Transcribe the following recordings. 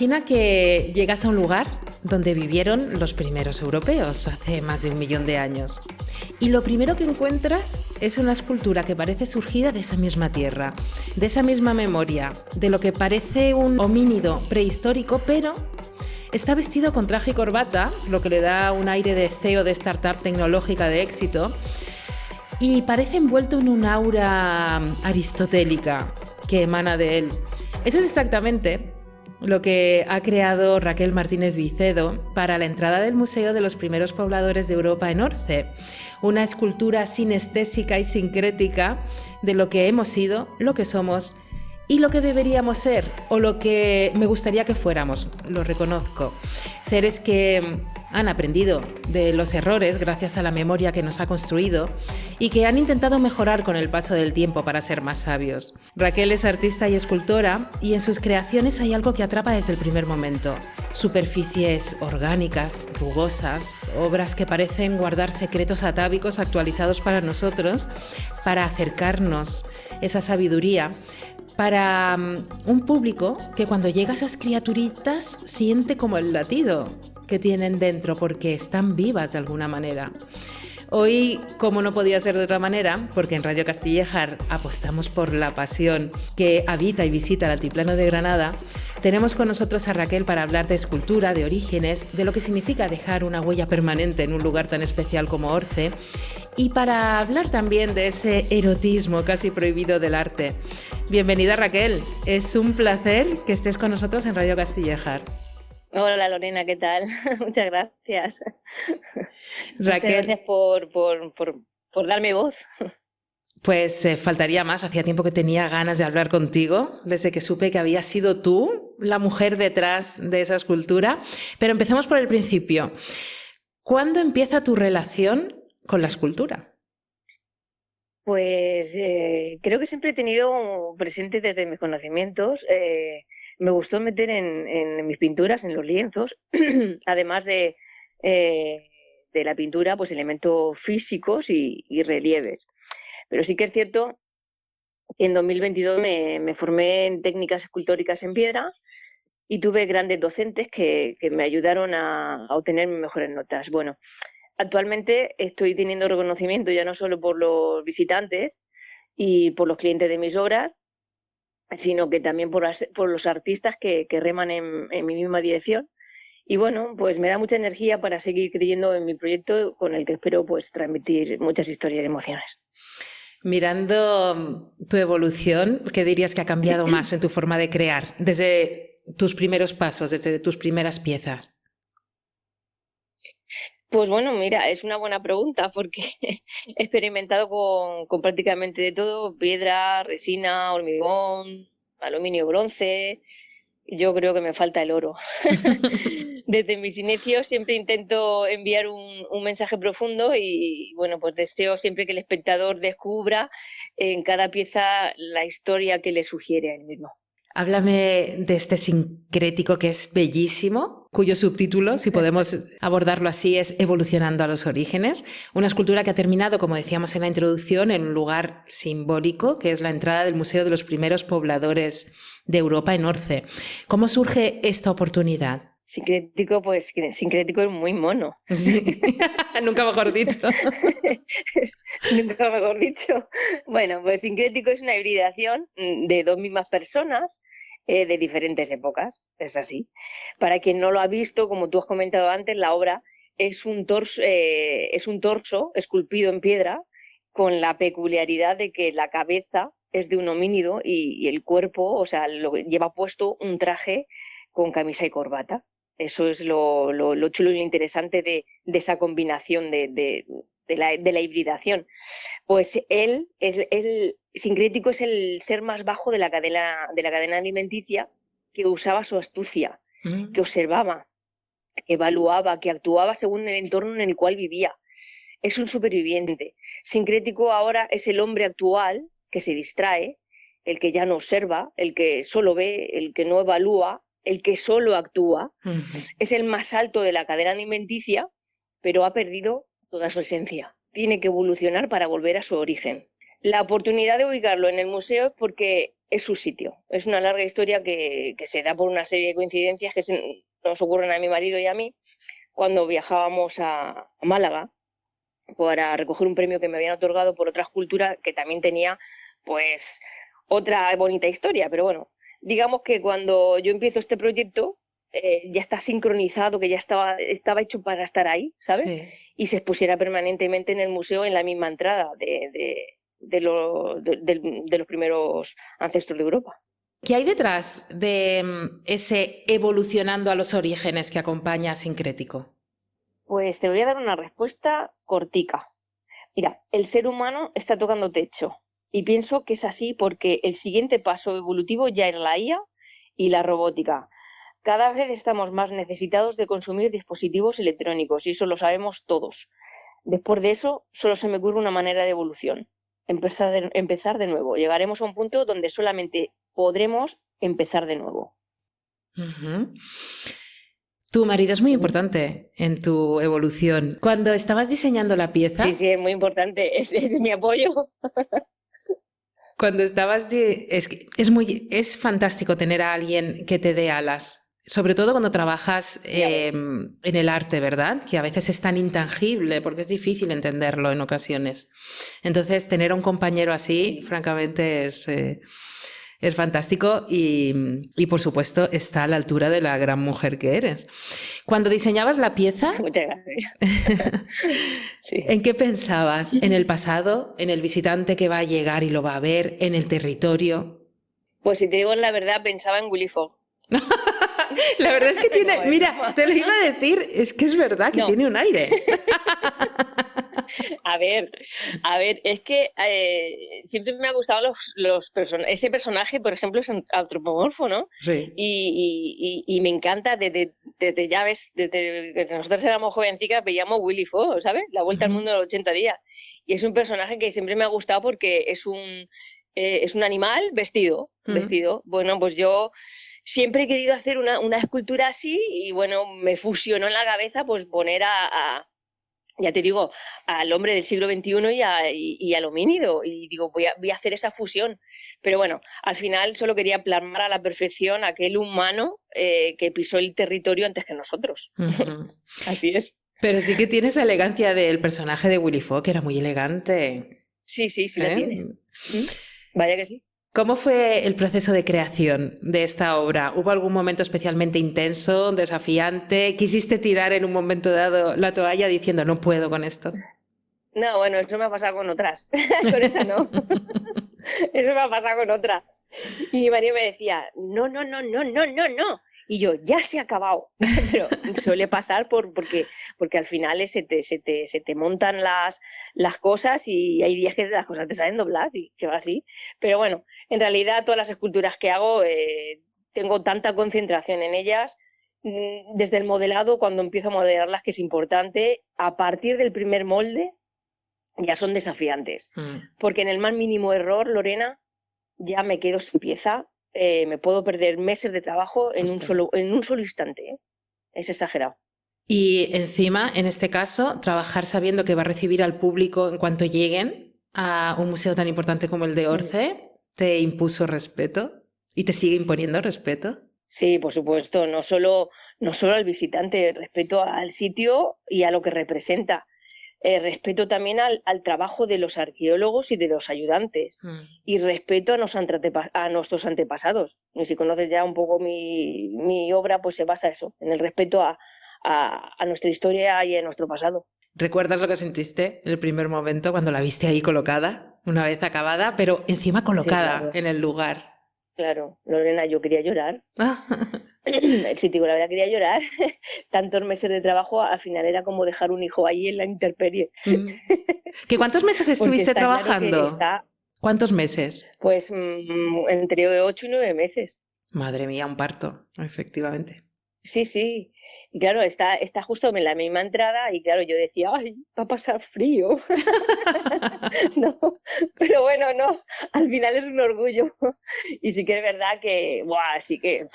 Imagina que llegas a un lugar donde vivieron los primeros europeos hace más de 1.000.000 de años. Y lo primero que encuentras es una escultura que parece surgida de esa misma tierra, de esa misma memoria, de lo que parece un homínido prehistórico, pero está vestido con traje y corbata, lo que le da un aire de CEO de startup tecnológica de éxito, y parece envuelto en un aura aristotélica que emana de él. Eso es exactamente lo que ha creado Raquel Martínez Vicedo para la entrada del Museo de los Primeros Pobladores de Europa en Orce, una escultura sinestésica y sincrética de lo que hemos sido, lo que somos y lo que deberíamos ser, o lo que me gustaría que fuéramos, lo reconozco. Seres que han aprendido de los errores gracias a la memoria que nos ha construido y que han intentado mejorar con el paso del tiempo para ser más sabios. Raquel es artista y escultora y en sus creaciones hay algo que atrapa desde el primer momento. Superficies orgánicas, rugosas, obras que parecen guardar secretos atávicos actualizados para nosotros, para acercarnos esa sabiduría, para un público que cuando llega a esas criaturitas siente como el latido que tienen dentro porque están vivas de alguna manera. Hoy, como no podía ser de otra manera, porque en Radio Castillejar apostamos por la pasión que habita y visita el Altiplano de Granada, tenemos con nosotros a Raquel para hablar de escultura, de orígenes, de lo que significa dejar una huella permanente en un lugar tan especial como Orce y para hablar también de ese erotismo casi prohibido del arte. Bienvenida, Raquel. Es un placer que estés con nosotros en Radio Castillejar. Hola Lorena, ¿qué tal? Muchas gracias. Raquel, muchas gracias por darme voz. Pues faltaría más, hacía tiempo que tenía ganas de hablar contigo, desde que supe que habías sido tú la mujer detrás de esa escultura. Pero empecemos por el principio. ¿Cuándo empieza tu relación con la escultura? Pues creo que siempre he tenido presente desde mis conocimientos. Me gustó meter en mis pinturas, en los lienzos, además de la pintura, pues elementos físicos y relieves. Pero sí que es cierto que en 2022 me formé en técnicas escultóricas en piedra y tuve grandes docentes que me ayudaron a obtener mejores notas. Bueno, actualmente estoy teniendo reconocimiento ya no solo por los visitantes y por los clientes de mis obras, sino que también por los artistas que reman en mi misma dirección. Y bueno, pues me da mucha energía para seguir creyendo en mi proyecto con el que espero pues transmitir muchas historias y emociones. Mirando tu evolución, ¿qué dirías que ha cambiado más en tu forma de crear desde tus primeros pasos, desde tus primeras piezas? Pues bueno, mira, es una buena pregunta porque he experimentado con prácticamente de todo: piedra, resina, hormigón, aluminio, bronce. Yo creo que me falta el oro. Desde mis inicios siempre intento enviar un mensaje profundo y bueno, pues deseo siempre que el espectador descubra en cada pieza la historia que le sugiere a él mismo. Háblame de este sincrético que es bellísimo, cuyo subtítulo, si podemos abordarlo así, es Evolucionando a los orígenes. Una escultura que ha terminado, como decíamos en la introducción, en un lugar simbólico, que es la entrada del Museo de los Primeros Pobladores de Europa en Orce. ¿Cómo surge esta oportunidad? Sincrético, pues sincrético es muy mono. Sí. Nunca mejor dicho. Nunca mejor dicho. Bueno, pues sincrético es una hibridación de dos mismas personas de diferentes épocas. Es así. Para quien no lo ha visto, como tú has comentado antes, la obra es un torso esculpido en piedra con la peculiaridad de que la cabeza es de un homínido y el cuerpo, o sea, lleva puesto un traje con camisa y corbata. Eso es lo chulo y lo interesante de esa combinación de la hibridación. Pues el sincrético es el ser más bajo de la cadena alimenticia, que usaba su astucia, que observaba, que evaluaba, que actuaba según el entorno en el cual vivía. Es un superviviente. Sincrético ahora es el hombre actual que se distrae, el que ya no observa, el que solo ve, el que no evalúa, el que solo actúa. Es el más alto de la cadena alimenticia, pero ha perdido toda su esencia. Tiene que evolucionar para volver a su origen. La oportunidad de ubicarlo en el museo es porque es su sitio. Es una larga historia que se da por una serie de coincidencias que nos ocurren a mi marido y a mí cuando viajábamos a Málaga para recoger un premio que me habían otorgado por otra escultura que también tenía pues otra bonita historia. Pero bueno, digamos que cuando yo empiezo este proyecto ya está sincronizado, que ya estaba hecho para estar ahí, ¿sabes? Sí. Y se expusiera permanentemente en el museo en la misma entrada de los primeros ancestros de Europa. ¿Qué hay detrás de ese evolucionando a los orígenes que acompaña a Sincrético? Pues te voy a dar una respuesta cortica. Mira, el ser humano está tocando techo y pienso que es así porque el siguiente paso evolutivo ya era la IA y la robótica. Cada vez estamos más necesitados de consumir dispositivos electrónicos y eso lo sabemos todos. Después de eso, solo se me ocurre una manera de evolución. Empezar de nuevo. Llegaremos a un punto donde solamente podremos empezar de nuevo. Uh-huh. Tu marido es muy importante en tu evolución. Cuando estabas diseñando la pieza... Sí, es muy importante. Es mi apoyo. Cuando estabas... Es fantástico tener a alguien que te dé alas. Sobre todo cuando trabajas en el arte, ¿verdad? Que a veces es tan intangible porque es difícil entenderlo en ocasiones. Entonces, tener a un compañero así, francamente, es fantástico y, por supuesto, está a la altura de la gran mujer que eres. Cuando diseñabas la pieza... Muchas gracias. Sí. ¿En qué pensabas? ¿En el pasado? ¿En el visitante que va a llegar y lo va a ver? ¿En el territorio? Pues si te digo la verdad, pensaba en Willy Fogg. La verdad es que tiene... Mira, te lo iba a decir, es que es verdad que tiene un aire. A ver, es que siempre me ha gustado ese personaje, por ejemplo, es antropomorfo, ¿no? Sí. Y me encanta, desde ya ves, desde que nosotros éramos jovencitas, veíamos Willy Fogg, ¿sabes? La vuelta al mundo de los 80 días. Y es un personaje que siempre me ha gustado porque es un animal vestido. Bueno, pues yo siempre he querido hacer una escultura así y bueno, me fusionó en la cabeza pues poner ya te digo, al hombre del siglo XXI y al homínido. Y digo, voy a hacer esa fusión. Pero bueno, al final solo quería plasmar a la perfección aquel humano que pisó el territorio antes que nosotros. Uh-huh. Así es. Pero sí que tiene esa elegancia del personaje de Willy Fogg, que era muy elegante. Sí, la tiene. Vaya que sí. ¿Cómo fue el proceso de creación de esta obra? ¿Hubo algún momento especialmente intenso, desafiante? ¿Quisiste tirar en un momento dado la toalla diciendo no puedo con esto? No, bueno, eso me ha pasado con otras. Con esa no. Eso me ha pasado con otras. Y mi marido me decía, no. Y yo, ya se ha acabado. Pero suele pasar porque al final se te montan las cosas y hay días que las cosas te salen dobladas y que va así. Pero bueno, en realidad todas las esculturas que hago tengo tanta concentración en ellas, desde el modelado, cuando empiezo a modelarlas, que es importante, a partir del primer molde ya son desafiantes. Porque en el más mínimo error, Lorena, ya me quedo sin pieza. Me puedo perder meses de trabajo en un solo instante. Es exagerado. Y encima, en este caso, trabajar sabiendo que va a recibir al público en cuanto lleguen a un museo tan importante como el de Orce, ¿te impuso respeto? ¿Y te sigue imponiendo respeto? Sí, por supuesto. No solo al visitante, respeto al sitio y a lo que representa. Respeto también al trabajo de los arqueólogos y de los ayudantes y respeto a nuestros antepasados. Y si conoces ya un poco mi obra, pues se basa eso, en el respeto a nuestra historia y a nuestro pasado. ¿Recuerdas lo que sentiste en el primer momento cuando la viste ahí colocada, una vez acabada, pero encima colocada Sí, claro. en el lugar? Claro, Lorena, yo quería llorar. Sí, digo, la verdad quería llorar. Tantos meses de trabajo, al final era como dejar un hijo ahí en la intemperie. ¿Que cuántos meses estuviste trabajando? Claro ¿Cuántos meses? Pues entre 8 y 9 meses. Madre mía, un parto, efectivamente. Sí. Y claro, está justo en la misma entrada y claro, yo decía, ay, va a pasar frío. No, pero bueno, no, al final es un orgullo. Y sí que es verdad que, sí que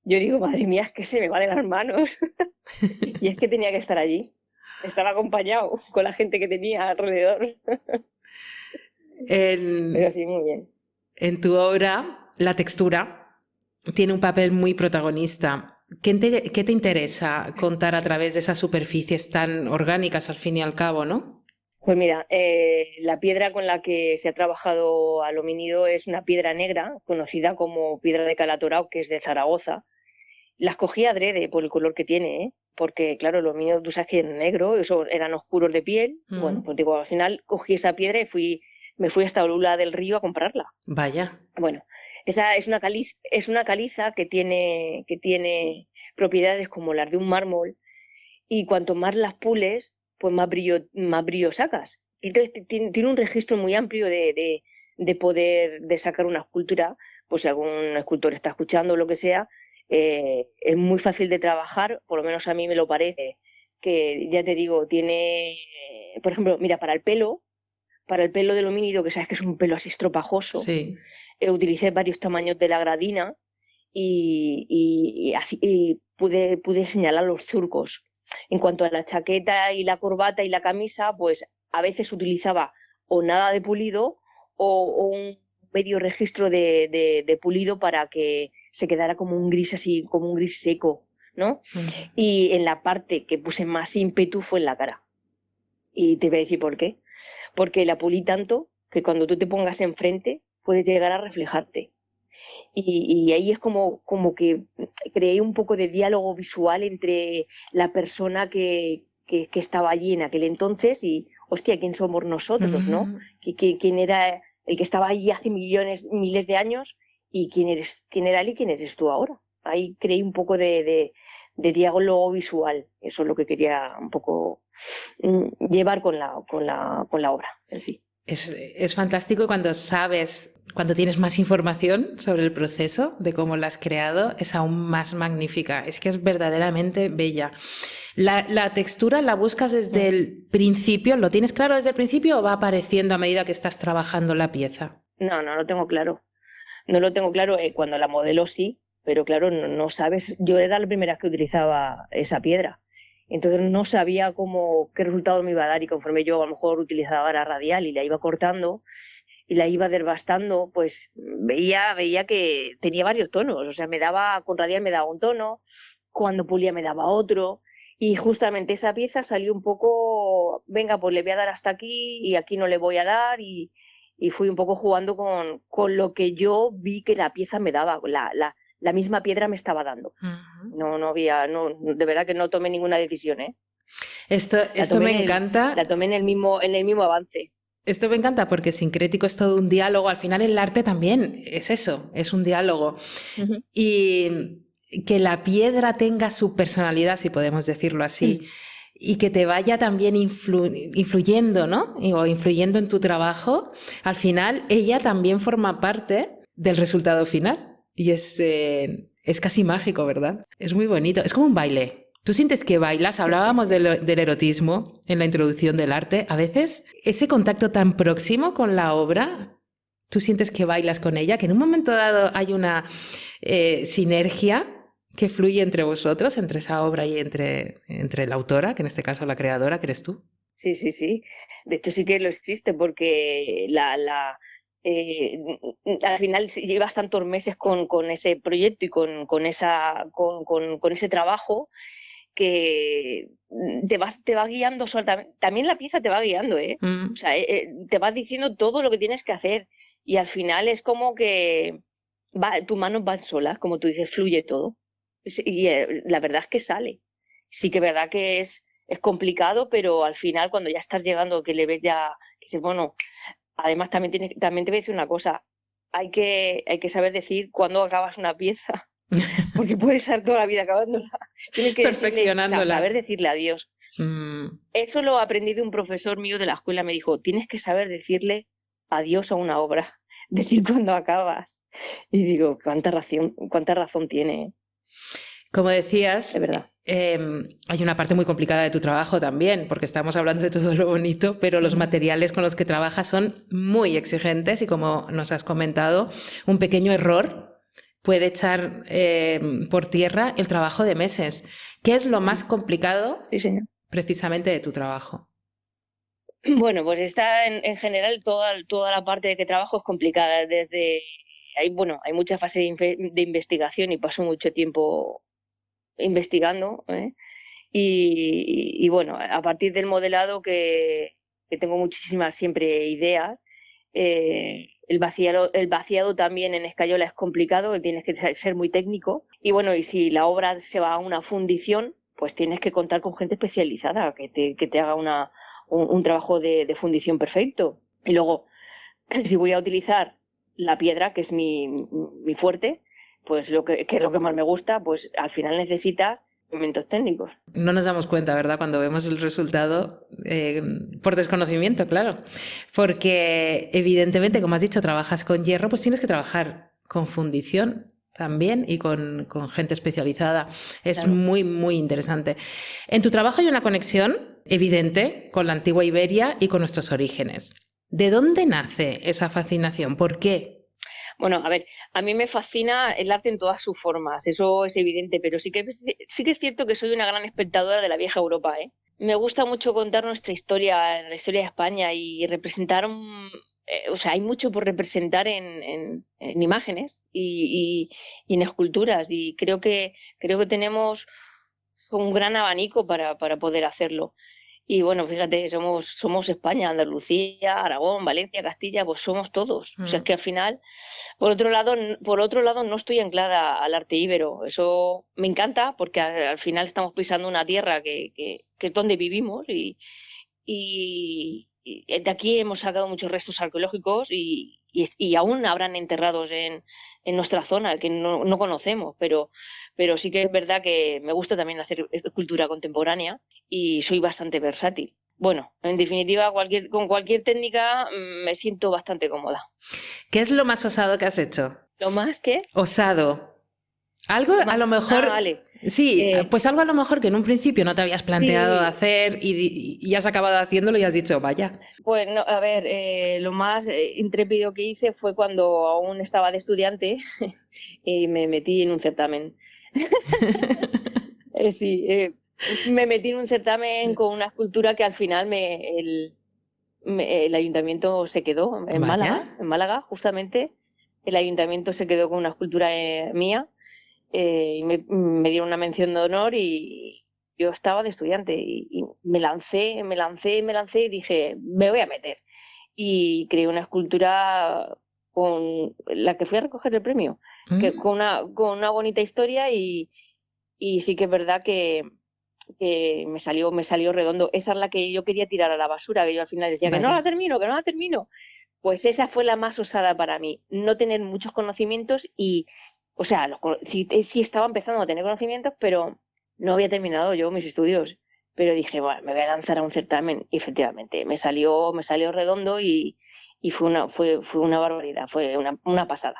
yo digo, madre mía, es que se me va de las manos. Y es que tenía que estar allí. Estaba acompañado con la gente que tenía alrededor. Pero sí, muy bien. en tu obra la textura tiene un papel muy protagonista. ¿Qué te interesa contar a través de esas superficies tan orgánicas al fin y al cabo, no? Pues mira, la piedra con la que se ha trabajado aluminido es una piedra negra, conocida como piedra de Calatorao, que es de Zaragoza. La escogí adrede por el color que tiene, ¿eh? Porque claro, los míos tú sabes que eran negros, eso eran oscuros de piel. Bueno, pues digo, al final cogí esa piedra y me fui hasta Olula del Río a comprarla. Vaya. Bueno, esa es una caliza que tiene propiedades como las de un mármol, y cuanto más las pules, pues más brillo sacas. Entonces tiene un registro muy amplio de poder de sacar una escultura, pues si algún escultor está escuchando o lo que sea, es muy fácil de trabajar, por lo menos a mí me lo parece, que ya te digo, tiene, por ejemplo, mira, para el pelo del homínido, que sabes que es un pelo así estropajoso, Sí. Utilicé varios tamaños de la gradina y pude señalar los surcos. En cuanto a la chaqueta y la corbata y la camisa, pues a veces utilizaba o nada de pulido o un medio registro de pulido para que se quedara como un gris así, como un gris seco, ¿no? Y en la parte que puse más ímpetu fue en la cara. Y te voy a decir por qué. Porque la pulí tanto que cuando tú te pongas enfrente puedes llegar a reflejarte. Y ahí es como que creé un poco de diálogo visual entre la persona que estaba allí en aquel entonces y, hostia, ¿quién somos nosotros, no? ¿Quién era el que estaba allí hace miles de años y quién era él y quién eres tú ahora? Ahí creé un poco de diálogo visual. Eso es lo que quería un poco llevar con la obra en sí. Es fantástico cuando sabes, cuando tienes más información sobre el proceso de cómo la has creado, es aún más magnífica. Es que es verdaderamente bella. ¿La textura la buscas desde el principio? ¿Lo tienes claro desde el principio o va apareciendo a medida que estás trabajando la pieza? No lo tengo claro. No lo tengo claro. Cuando la modelo sí, pero claro, no sabes. Yo era la primera que utilizaba esa piedra. Entonces no sabía qué resultado me iba a dar, y conforme yo a lo mejor utilizaba la radial y la iba cortando y la iba desbastando, pues veía que tenía varios tonos. O sea, con radial me daba un tono, cuando pulía me daba otro, y justamente esa pieza salió un poco, venga, pues le voy a dar hasta aquí y aquí no le voy a dar, y fui un poco jugando con lo que yo vi que la pieza me daba, la misma piedra me estaba dando. De verdad que no tomé ninguna decisión, ¿eh? Esto me encanta. La tomé en el mismo avance. Esto me encanta porque Sincrético es todo un diálogo. Al final el arte también es eso, es un diálogo. Uh-huh. Y que la piedra tenga su personalidad, si podemos decirlo así, y que te vaya también influyendo, ¿no? O influyendo en tu trabajo, al final ella también forma parte del resultado final. Y es casi mágico, ¿verdad? Es muy bonito. Es como un baile. ¿Tú sientes que bailas? Hablábamos del erotismo en la introducción del arte. A veces ese contacto tan próximo con la obra, ¿tú sientes que bailas con ella? Que en un momento dado hay una sinergia que fluye entre vosotros, entre esa obra y entre la autora, que en este caso la creadora, que eres tú. Sí. De hecho sí que lo existe, porque al final llevas tantos meses con ese proyecto y con ese trabajo, que te va guiando también la pieza te va guiando, ¿eh? O sea, te vas diciendo todo lo que tienes que hacer, y al final es como que tus manos van solas, como tú dices, fluye todo, y la verdad es que sale. Sí que es verdad que es complicado, pero al final cuando ya estás llegando, que le ves ya, que dices, bueno, además también te voy a decir una cosa, hay que saber decir cuándo acabas una pieza. Porque puedes estar toda la vida acabándola. Tienes que saber decirle adiós. Eso lo aprendí de un profesor mío de la escuela. Me dijo, tienes que saber decirle adiós a una obra, decir cuando acabas. Y digo, cuánta razón tiene. Como decías, de verdad. Hay una parte muy complicada de tu trabajo también, porque estamos hablando de todo lo bonito, pero los materiales con los que trabajas son muy exigentes y, como nos has comentado, un pequeño error puede echar por tierra el trabajo de meses. ¿Qué es lo más complicado precisamente de tu trabajo? Bueno, pues está en general toda la parte de que trabajo es complicada. Hay mucha fase de investigación y paso mucho tiempo investigando, ¿eh? Y bueno, a partir del modelado que tengo muchísimas siempre ideas, el vaciado también en escayola es complicado, que tienes que ser muy técnico. Y bueno, y si la obra se va a una fundición, pues tienes que contar con gente especializada que te haga un trabajo de fundición perfecto. Y luego, si voy a utilizar la piedra, que es mi fuerte, pues que es lo que más me gusta, pues al final necesitas elementos técnicos. No nos damos cuenta, ¿verdad? Cuando vemos el resultado, por desconocimiento, claro. Porque evidentemente, como has dicho, trabajas con hierro, pues tienes que trabajar con fundición también y con gente especializada. Es Claro. muy, muy interesante. En tu trabajo hay una conexión evidente con la antigua Iberia y con nuestros orígenes. ¿De dónde nace esa fascinación? ¿Por qué? Bueno, a ver, a mí me fascina el arte en todas sus formas, eso es evidente, pero sí que es cierto que soy una gran espectadora de la vieja Europa, ¿eh? Me gusta mucho contar nuestra historia, la historia de España y representar, o sea, hay mucho por representar en imágenes y en esculturas y creo que tenemos un gran abanico para poder hacerlo. Y bueno, fíjate, somos España, Andalucía, Aragón, Valencia, Castilla, pues somos todos. O sea, es Mm. que al final por otro lado, no estoy anclada al arte íbero. Eso me encanta porque al final estamos pisando una tierra que es donde vivimos y de aquí hemos sacado muchos restos arqueológicos y aún habrán enterrados en nuestra zona que no conocemos, pero sí que es verdad que me gusta también hacer cultura contemporánea y soy bastante versátil. Bueno, en definitiva, con cualquier técnica me siento bastante cómoda. ¿Qué es lo más osado que has hecho? Lo más que Osado. Algo a lo mejor, Vale. sí, Eh, pues algo a lo mejor que en un principio no te habías planteado sí, hacer y has acabado haciéndolo y has dicho, vaya. pues no, a ver, lo más intrépido que hice fue cuando aún estaba de estudiante y me metí en un certamen. Sí, me metí en un certamen con una escultura que al final el ayuntamiento se quedó Vaya. En Málaga, justamente. El ayuntamiento se quedó con una escultura mía y me dieron una mención de honor y yo estaba de estudiante y me lancé y dije, me voy a meter. Y creé una escultura con la que fui a recoger el premio, Mm, con una bonita historia y sí que es verdad que me salió redondo. Esa es la que yo quería tirar a la basura, que yo al final decía vaya. que no la termino. Pues esa fue la más osada para mí, no tener muchos conocimientos y, o sea, sí estaba empezando a tener conocimientos, pero no había terminado yo mis estudios. Pero dije, bueno, me voy a lanzar a un certamen y efectivamente me salió redondo y fue una barbaridad, fue una pasada.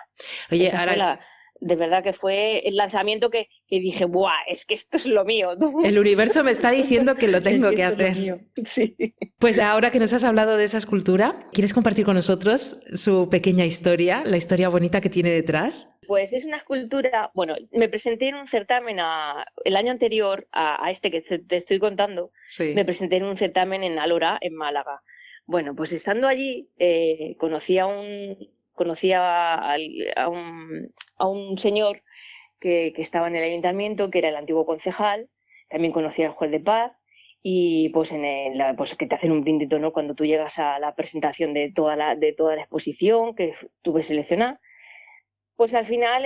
Oye, Esa fue ahora de verdad que fue el lanzamiento que dije, ¡buah! Es que esto es lo mío. el universo me está diciendo que lo Es tengo que que esto es lo hacer. mío. Sí. Pues ahora que nos has hablado de esa escultura, ¿quieres compartir con nosotros su pequeña historia, la historia bonita que tiene detrás? Pues es una escultura, bueno, me presenté en un certamen el año anterior a este que te estoy contando, me Sí. presenté en un certamen en Alora, en Málaga. Bueno, pues estando allí, conocí a un señor que estaba en el ayuntamiento, que era el antiguo concejal, también conocí al juez de paz y pues, pues que te hacen un brindis de honor cuando tú llegas a la presentación de toda la exposición que tuve seleccionada. Pues al final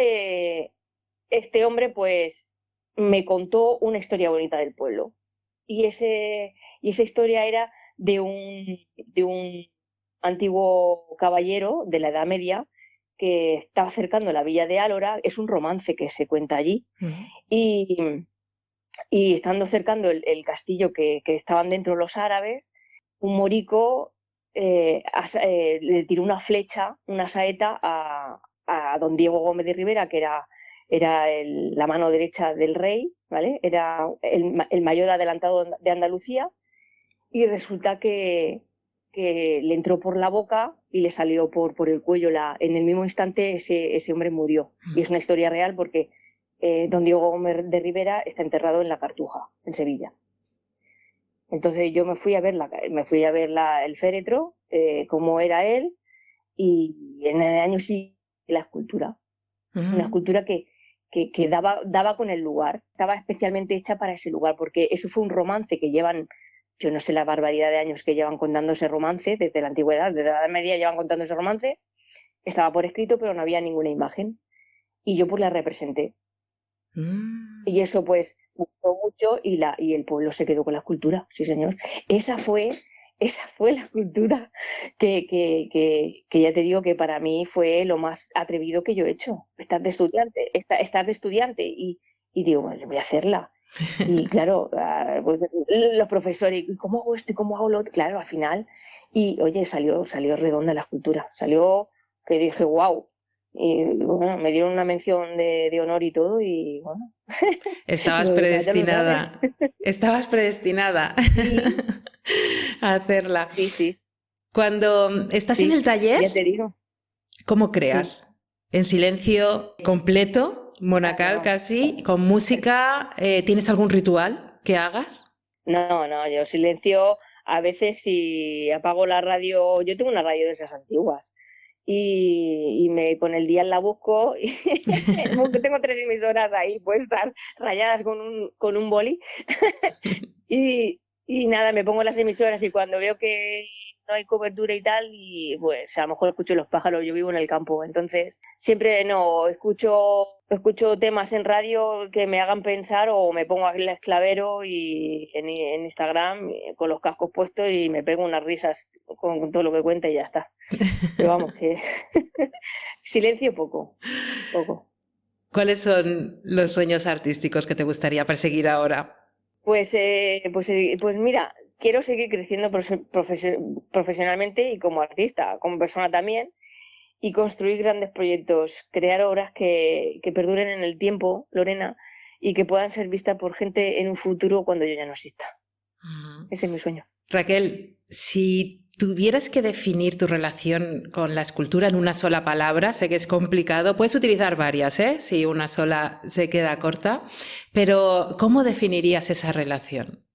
este hombre pues me contó una historia bonita del pueblo. Y esa historia era de un antiguo caballero de la Edad Media que estaba acercando la villa de Álora. Es un romance que se cuenta allí. Mm. Y, y estando cercando el castillo que estaban dentro los árabes, un morico le tiró una flecha, una saeta a don Diego Gómez de Rivera, que era la mano derecha del rey, ¿vale? Era el mayor adelantado de Andalucía, y resulta que le entró por la boca y le salió por el cuello. En el mismo instante ese hombre murió. Y es una historia real porque don Diego Gómez de Rivera está enterrado en la Cartuja, en Sevilla. Entonces yo me fui a ver el féretro, cómo era él, y en el año sí la escultura. Una escultura que daba con el lugar, estaba especialmente hecha para ese lugar, porque eso fue un romance que llevan, yo no sé la barbaridad de años que llevan contando ese romance, desde la antigüedad, desde la Edad Media llevan contando ese romance, estaba por escrito pero no había ninguna imagen, y yo pues la representé. Y eso pues gustó mucho y el pueblo se quedó con la escultura, sí señor. Esa fue la escultura que ya te digo que para mí fue lo más atrevido que yo he hecho. Estar de estudiante y digo, pues voy a hacerla. Y claro, pues, los profesores, ¿y cómo hago esto y cómo hago lo otro? Claro, al final, y oye, salió redonda la escultura, salió que dije, wow. Y bueno, me dieron una mención de honor y todo, y bueno. Estabas predestinada. Estabas predestinada a hacerla. Sí, sí. Cuando estás en el taller, ya te digo. ¿Cómo creas? Sí. ¿En silencio completo, monacal casi, con música? ¿Tienes algún ritual que hagas? No, yo silencio. A veces si apago la radio, yo tengo una radio de esas antiguas, y con el día la busco y tengo 3 emisoras ahí puestas, rayadas con un boli y nada, me pongo las emisoras y cuando veo que no hay cobertura y tal, y pues a lo mejor escucho los pájaros, yo vivo en el campo, entonces siempre escucho temas en radio que me hagan pensar, o me pongo aquí el esclavero y en Instagram con los cascos puestos y me pego unas risas con todo lo que cuenta y ya está. Pero vamos, que silencio poco. ¿Cuáles son los sueños artísticos que te gustaría perseguir ahora? Pues mira, quiero seguir creciendo profesionalmente y como artista, como persona también, y construir grandes proyectos, crear obras que perduren en el tiempo, Lorena, y que puedan ser vistas por gente en un futuro cuando yo ya no exista. Ese es mi sueño. Raquel, si tuvieras que definir tu relación con la escultura en una sola palabra, sé que es complicado, puedes utilizar varias, si una sola se queda corta, pero ¿cómo definirías esa relación?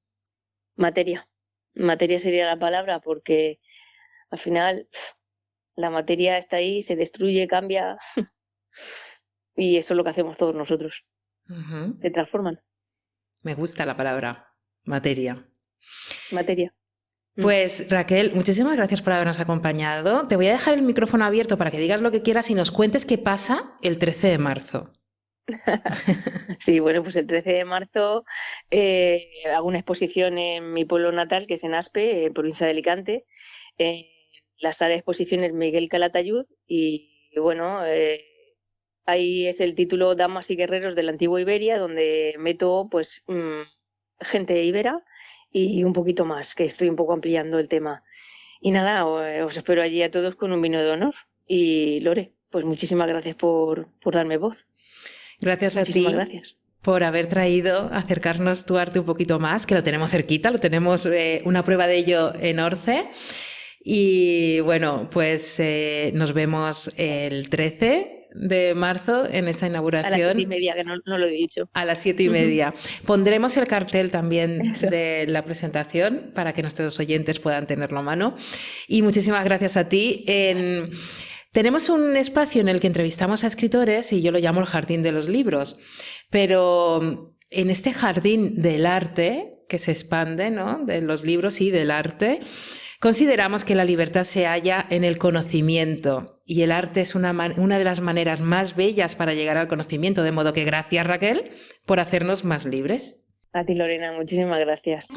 Materia. Materia sería la palabra, porque al final la materia está ahí, se destruye, cambia, y eso es lo que hacemos todos nosotros. Se transforman. Me gusta la palabra materia. Materia. Pues Raquel, muchísimas gracias por habernos acompañado. Te voy a dejar el micrófono abierto para que digas lo que quieras y nos cuentes qué pasa el 13 de marzo. Sí, bueno, pues el 13 de marzo hago una exposición en mi pueblo natal, que es en Aspe, provincia de Alicante, en la sala de exposiciones Miguel Calatayud, y bueno, ahí es el título Damas y Guerreros de la Antigua Iberia, donde meto pues gente ibera y un poquito más, que estoy un poco ampliando el tema. Y nada, os espero allí a todos con un vino de honor. Y Lore, pues muchísimas gracias por darme voz. Gracias a ti. Gracias por haber traído, acercarnos tu arte un poquito más, que lo tenemos cerquita, lo tenemos una prueba de ello en Orce. Y bueno, pues nos vemos el 13 de marzo en esa inauguración. A las 7:30, que no lo he dicho. A las 7:30. Pondremos el cartel también de la presentación para que nuestros oyentes puedan tenerlo a mano. Y muchísimas gracias a ti. Tenemos un espacio en el que entrevistamos a escritores y yo lo llamo el jardín de los libros, pero en este jardín del arte que se expande, ¿no?, de los libros y del arte, consideramos que la libertad se halla en el conocimiento y el arte es una de las maneras más bellas para llegar al conocimiento, de modo que gracias, Raquel, por hacernos más libres. A ti, Lorena, muchísimas gracias.